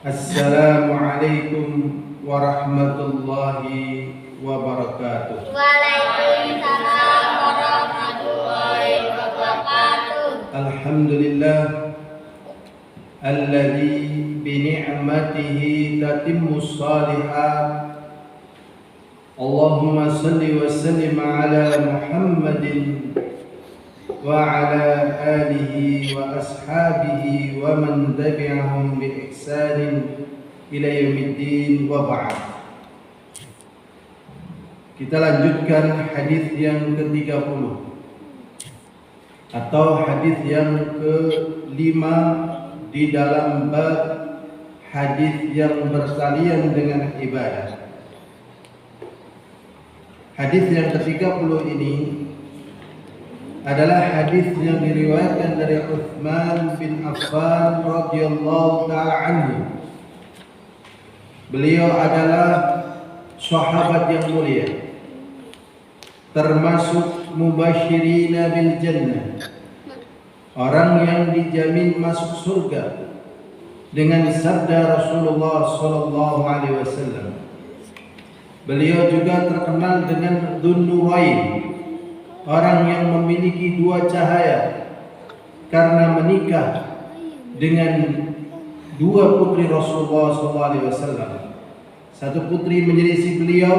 Assalamualaikum warahmatullahi wabarakatuh. Waalaikumsalam warahmatullahi wabarakatuh. Alhamdulillah alladzi bi ni'matihi tatimmus shalihat. Allahumma salli wa sallim ala Muhammadin wa ala alihi wa ashabihi wa man tabi'ahum bi ihsanin ila yaumiddin wa ba'd. Kita lanjutkan hadis yang ke-30 atau hadis yang ke-5 di dalam bab hadis yang bersalian dengan ibadah. Hadis yang ke-30 ini adalah hadis yang diriwayatkan dari Utsman bin Affan radhiyallahu taala anhu. Beliau adalah sahabat yang mulia, termasuk mubasyirina bil jannah, orang yang dijamin masuk surga dengan sabda Rasulullah sallallahu alaihi wasallam. Beliau juga terkenal dengan Dzun-Nurain, orang yang memiliki dua cahaya karena menikah dengan dua putri Rasulullah SAW. Satu putri menjadi istri beliau,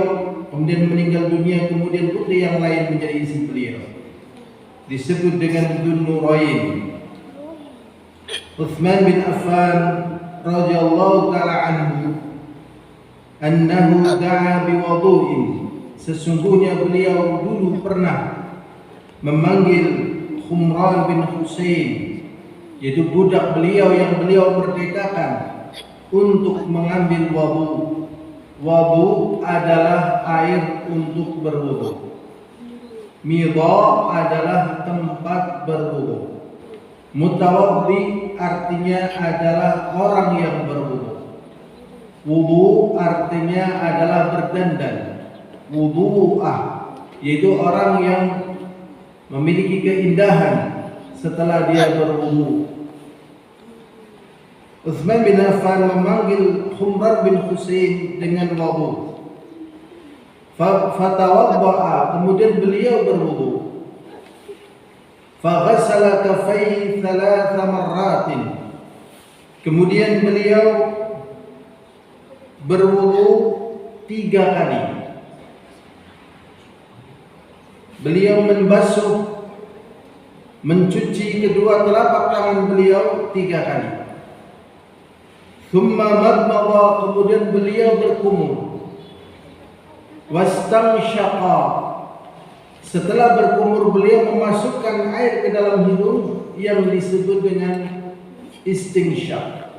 kemudian meninggal dunia, kemudian putri yang lain menjadi istri beliau. Disebut dengan Dzun-Nurain. Utsman bin Affan radhiyallahu taala anhu annahu da'a biwudu'in. Sesungguhnya beliau dulu pernah memanggil Humran bin Husain, yaitu budak beliau yang beliau merdekakan, untuk mengambil wudu. Wudu adalah air untuk berwudu. Midha adalah tempat berwudu. Mutawaddi artinya adalah orang yang berwudu. Wudu artinya adalah berdandan. Wudu'ah, yaitu orang yang memiliki keindahan setelah dia berwudu. Utsman bin Affan memanggil Humran bin Husain dengan wudu. Fatawadda'a, kemudian beliau berwudu. Faghassala kaffayhi 3 marratin. Kemudian beliau berwudu 3 kali. Beliau membasuh, mencuci kedua telapak tangan beliau 3 kali. Thumma madmadha, kemudian beliau berkumur. Wastansyaqa, setelah berkumur beliau memasukkan air ke dalam hidung yang disebut dengan istinsyak.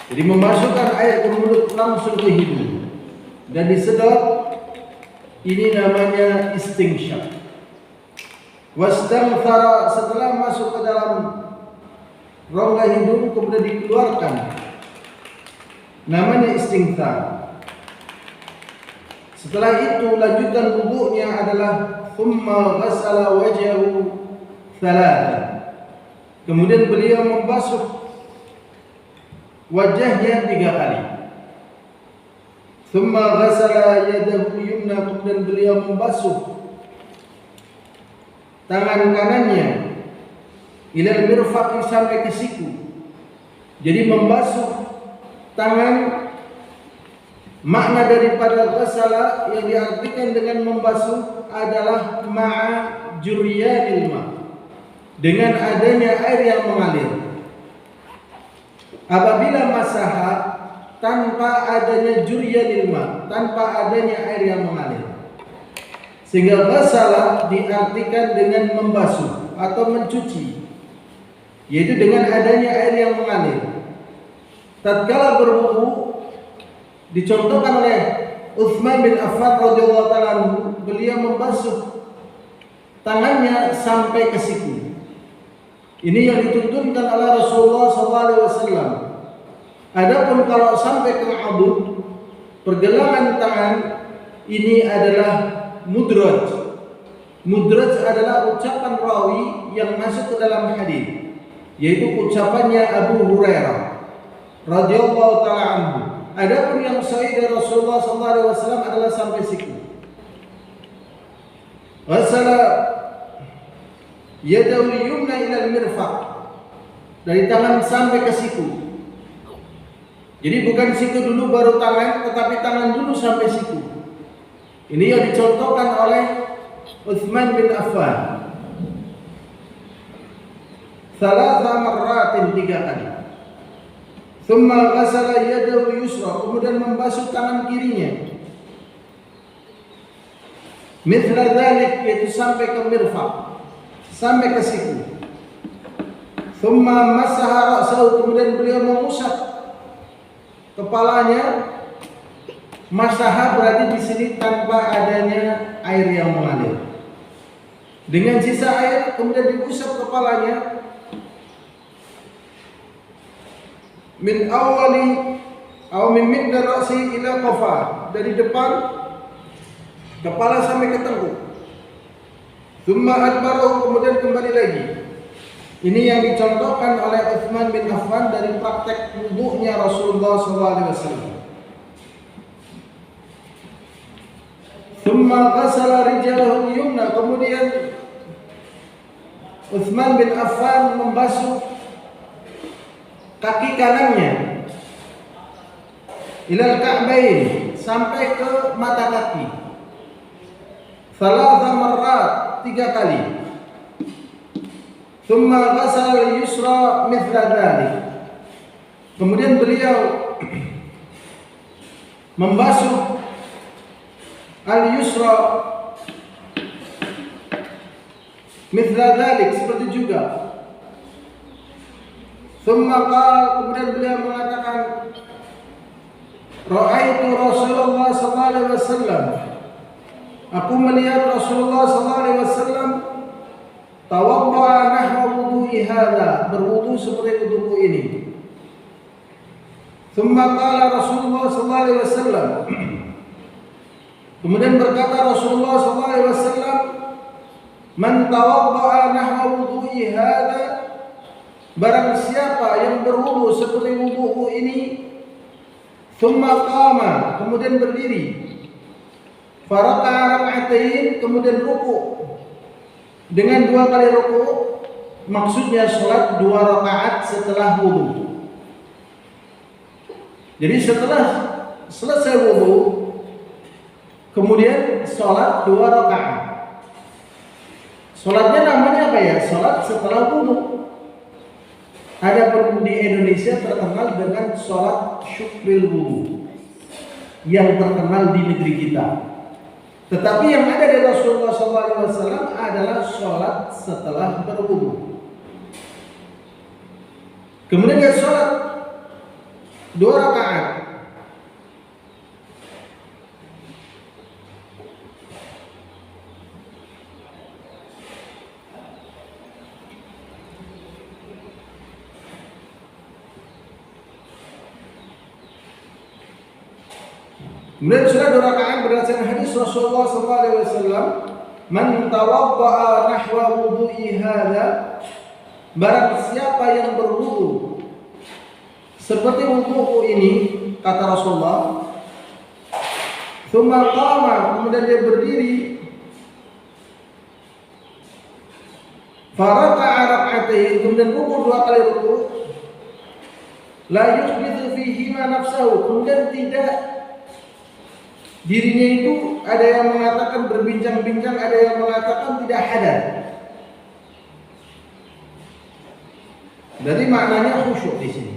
Jadi memasukkan air ke mulut langsung ke hidung dan disedot, ini namanya istinsyak. Wastanthara, setelah masuk ke dalam rongga hidung kemudian dikeluarkan, namanya istinthar. Setelah itu lanjutan wudunya adalah thumma ghassala wajhahu 3. Kemudian beliau membasuh wajahnya 3 kali. Thumma ghassala yadahu yumna, kemudian beliau membasuh tangan kanannya ilal mirfaqi, sampai ke siku. Jadi membasuh tangan, makna daripada ghassala yang diartikan dengan membasuh adalah ma'a juryanil ma, dengan adanya air yang mengalir. Apabila masaha tanpa adanya juryanil ma, tanpa adanya air yang mengalir, sehingga ghassala diartikan dengan membasuh atau mencuci, yaitu dengan adanya air yang mengalir. Tatkala berwudu dicontohkan oleh Utsman bin Affan radhiyallahu taala anhu, beliau membasuh tangannya sampai ke siku. Ini yang dituntunkan oleh Rasulullah SAW. Adapun kalau sampai ke adud, pergelangan tangan, ini adalah mudraj. Mudraj adalah ucapan rawi yang masuk ke dalam hadis, yaitu ucapannya Abu Hurairah. radhiyallahu taala anhu. Adapun yang sahih dari Rasulullah sallallahu alaihi wasallam adalah sampai siku. Wasala yadahu yumna ila al-mirfaq, dari tangan sampai ke siku. Jadi bukan siku dulu baru tangan, tetapi tangan dulu sampai siku. Ini yang dicontohkan oleh Utsman bin Affan. Thalatha marratin, 3 kali. Thumma ghasala yadahu yusra, kemudian membasuh tangan kirinya. Mithla dzalik, yaitu sampai ke mirfaq, sampai ke siku. Thumma masaha ra'sahu, kemudian beliau mengusap kepalanya. Masaha berarti di sini tanpa adanya air yang mengalir. Dengan sisa air kemudian diusap kepalanya. Min awali atau min middar ra'si ila qafa, dari depan kepala sampai ke tengkuk. Tsumma adbarahu, kemudian kembali lagi. Ini yang dicontohkan oleh Utsman bin Affan dari praktek wudunya Rasulullah SAW. Tsumma ghasala rijalahu yumna, kemudian Utsman bin Affan membasuh kaki kanannya ilal ka'bain, sampai ke mata kaki. Thalatha marrat, 3 kali. Tsumma ghasala al-yusra mithla dzalik, kemudian beliau membasuh al-yusra mithla dzalik, seperti juga. Tsumma qala, kemudian beliau mengatakan, ra'aitu Rasulullah sallallahu alaihi wasallam, aku melihat Rasulullah sallallahu alaihi wasallam tawadda'a nahwa wudu'i hadza, berwudu seperti wudu'ku ini. Tsumma qala Rasulullah sallallahu alaihi wasallam, kemudian berkata Rasulullah sallallahu alaihi wasallam, man tawadda'a nahwa wudu'i hadza, barang siapa yang berwudu seperti wudu'ku ini, tsumma qama, kemudian berdiri, faraka'a rak'atain, kemudian ruku dengan 2 kali ruku, maksudnya sholat 2 rakaat setelah wudu. Jadi setelah selesai wudu, kemudian sholat 2 rakaat. Sholatnya namanya apa ya? Sholat setelah wudu. Adapun di Indonesia terkenal dengan sholat syukril wudu, yang terkenal di negeri kita. Tetapi yang ada dari Rasulullah SAW adalah sholat setelah berwudu. Kemudian dia sholat 2 rakaat. Kemudian sudah 2 rakaat berdasarkan hadis Rasulullah SAW, man tawadda'a nahwa wudu'i hadza, barang siapa yang berwudu seperti wudu'ku ini, kata Rasulullah, tsumma qama, kemudian dia berdiri, faraka'a rak'atain, kemudian ruku 2 kali ruku, la yuhditsu fihi ma nafsahu, kemudian tidak, dirinya itu ada yang mengatakan berbincang-bincang, ada yang mengatakan tidak hadath. Jadi maknanya khusyuk di sini.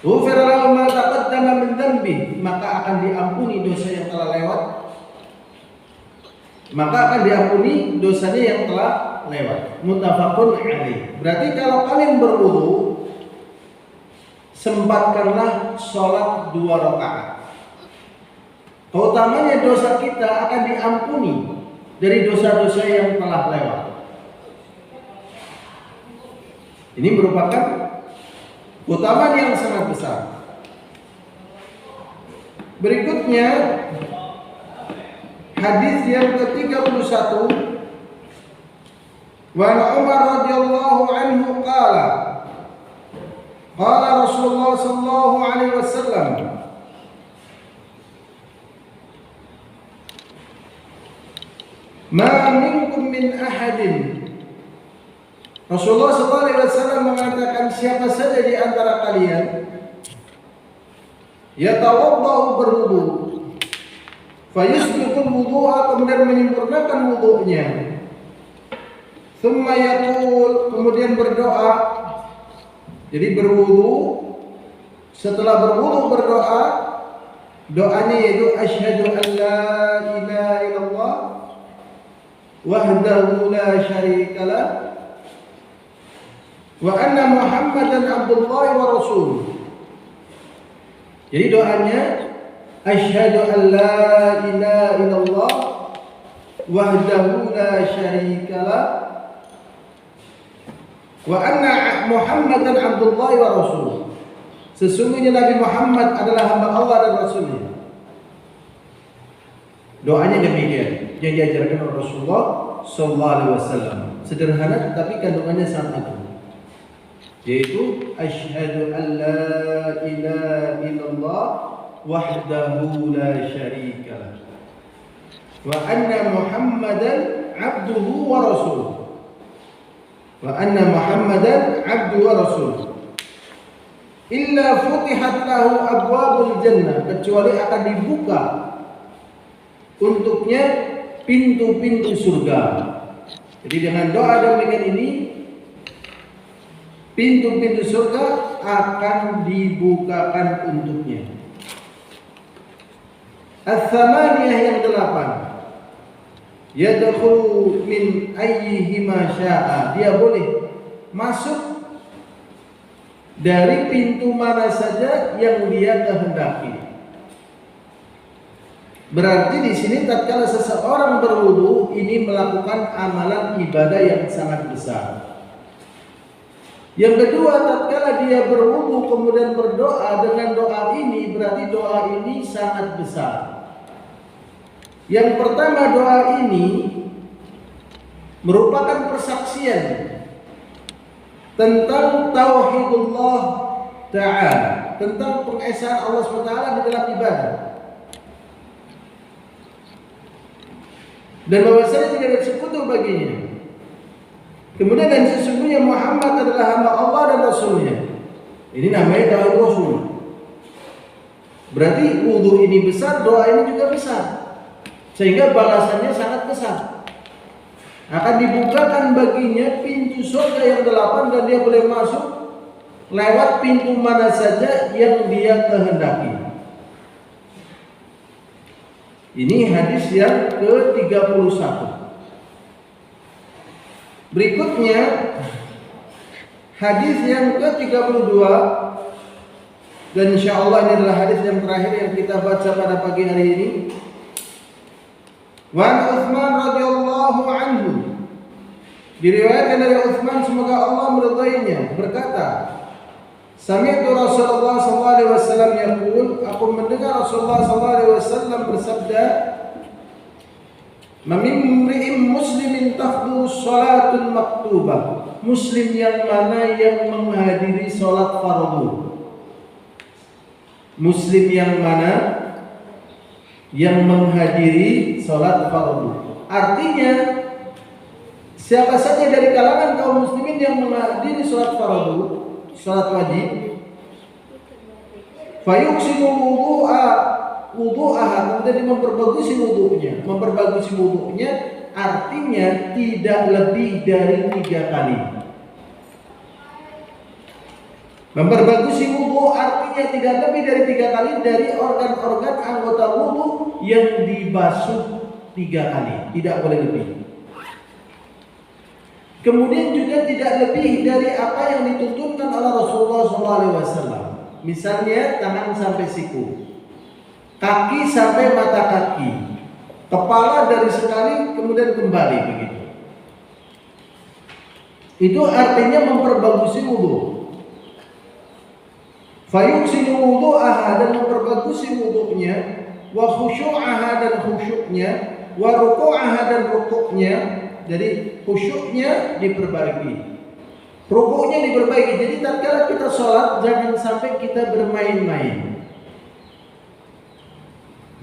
Ghufira lahu ma taqaddama min dhanbi, maka akan diampuni dosa yang telah lewat. Maka akan diampuni dosanya yang telah lewat. Muttafaqun alaih. Berarti kalau kalian berwudu, sempatkanlah sholat 2 rakaat. Utamanya dosa kita akan diampuni dari dosa-dosa yang telah lewat. Ini merupakan keutamaan yang sangat besar. Berikutnya hadis yang ke-31, wa Umar radhiyallahu anhu qala, Qala Rasulullah sallallahu alaihi wasallam, "Ma minkum min ahadin." Rasulullah sallallahu alaihi wasallam mengatakan, siapa saja di antara kalian yatawaddau berwudu, fayusbiqul wudu'a, kemudian menyempurnakan wudunya, thumma yaqul, kemudian berdoa. Jadi berwudu, setelah berwudu berdoa, doanya yaitu asyhadu an la ilaha illallah wahdahu la syarikalah wa anna Muhammadan abdullahi wa rasuluh. Jadi doanya asyhadu an la ilaha illallah wahdahu la syarikalah wa anna Muhammadan abdullahi wa rasuluh. Sesungguhnya Nabi Muhammad adalah hamba Allah dan Rasulnya. Doanya demikian yang diajarkan oleh Rasulullah sallallahu alaihi wasallam. Sederhana tetapi kandungannya sangat agung. Yaitu asyhadu an la ilaha illallah wahdahu la syarikalah wa anna Muhammadan abduhu wa rasuluh. Wa anna Muhammadan abduhu wa rasuluh. Illa futihat lahu abwabul jannah, kecuali akan dibuka untuknya pintu-pintu surga. Jadi dengan doa demikian ini, pintu-pintu surga akan dibukakan untuknya. Ats-tsamaniyah yang 8. Yadkhulu min ayyihima syaa, dia boleh masuk dari pintu mana saja yang dia kehendaki. Berarti di sini tatkala seseorang berwudu ini melakukan amalan ibadah yang sangat besar. Yang kedua, tatkala dia berwudu kemudian berdoa dengan doa ini, berarti doa ini sangat besar. Yang pertama, doa ini merupakan persaksian tentang tauhidullah ta'ala, tentang pengesaan Allah SWT di dalam ibadah, dan bahwasanya tidak ada sekutu baginya. Kemudian dan sesungguhnya Muhammad adalah hamba Allah dan Rasulnya. Ini namanya tauhid Rasul. Berarti wudu ini besar, doa ini juga besar, sehingga balasannya sangat besar. Akan dibukakan baginya pintu surga yang 8 dan dia boleh masuk lewat pintu mana saja yang dia kehendaki. Ini hadis yang ke-31. Berikutnya hadis yang ke-32, dan insyaallah ini adalah hadis yang terakhir yang kita baca pada pagi hari ini. Wa Utsman radhiyallahu anhu, diriwayatkan dari Utsman semoga Allah meridainya, berkata, sami'tu Rasulullah sallallahu alaihi wasallam yaqul, aku mendengar Rasulullah sallallahu alaihi wasallam bersabda, "Mamimri'im muslimin tahduru sholatul maktubah." Muslim yang mana yang menghadiri salat fardu? Muslim yang mana yang menghadiri salat fardu? Artinya siapa saja dari kalangan kaum muslimin yang menghadiri salat fardu, salat wajib, fayuksimu wudu'aha, kemudian memperbagusi wudu'nya, artinya tidak lebih dari 3 kali. Memperbagusi wudu artinya tidak lebih dari 3 kali dari organ-organ anggota wudu yang dibasuh 3 kali, tidak boleh lebih. Kemudian juga tidak lebih dari apa yang dituntunkan oleh Rasulullah SAW. Misalnya tangan sampai siku, kaki sampai mata kaki, kepala dari sekali kemudian kembali begitu. Itu artinya memperbagusi wudu. Fayuksilu wudu'aha, dan memperbagusi wudu'nya, wa khusyu'aha, dan khusyuknya, wa ruku'aha, dan rukuknya. Jadi khusyuknya diperbaiki, Rukuknya diperbaiki. Jadi tatkala kita sholat jangan sampai kita bermain-main.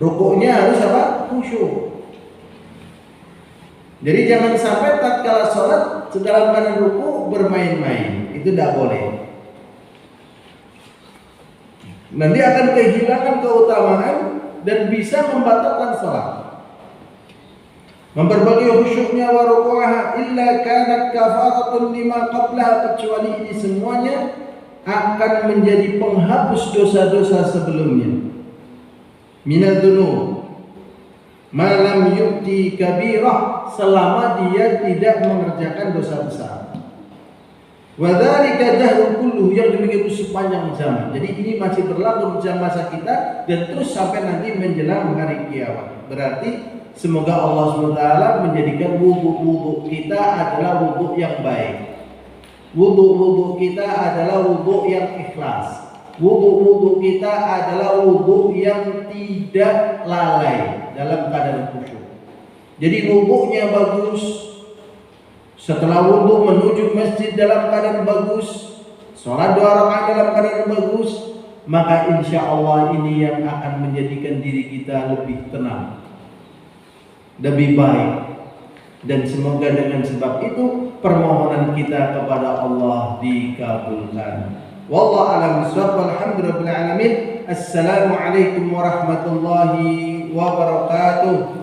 Rukuknya harus apa? Khusyuk. Jadi jangan sampai tatkala sholat dalam keadaan ruku bermain-main. Itu tidak boleh. Nanti akan kehilangan keutamaan dan bisa membatalkan sholat. Memperbaiki khusyuknya wa ruku'aha illa kanat kafaratun lima qablaha, kecuali ini semuanya akan menjadi penghapus dosa-dosa sebelumnya. Minal dzunub ma lam yu'ti kabirah, selama dia tidak mengerjakan dosa besar. Wa dzalika dahrul kulluh, yang demikian itu sepanjang zaman. Jadi ini masih berlaku di masa kita dan terus sampai nanti menjelang hari kiamat. Berarti semoga Allah SWT menjadikan wudhu kita adalah wudhu yang baik. Wudhu kita adalah wudhu yang ikhlas. Wudhu kita adalah wudhu yang tidak lalai dalam keadaan khusyuk. Jadi wudhunya bagus. Setelah wudhu menuju masjid dalam keadaan bagus, sholat 2 rakaat dalam keadaan bagus, maka insya Allah ini yang akan menjadikan diri kita lebih tenang, lebih baik, dan semoga dengan sebab itu permohonan kita kepada Allah dikabulkan. Wallahu a'lam bishawab. Walhamdulillahirabbil alamin. Assalamualaikum warahmatullahi wabarakatuh.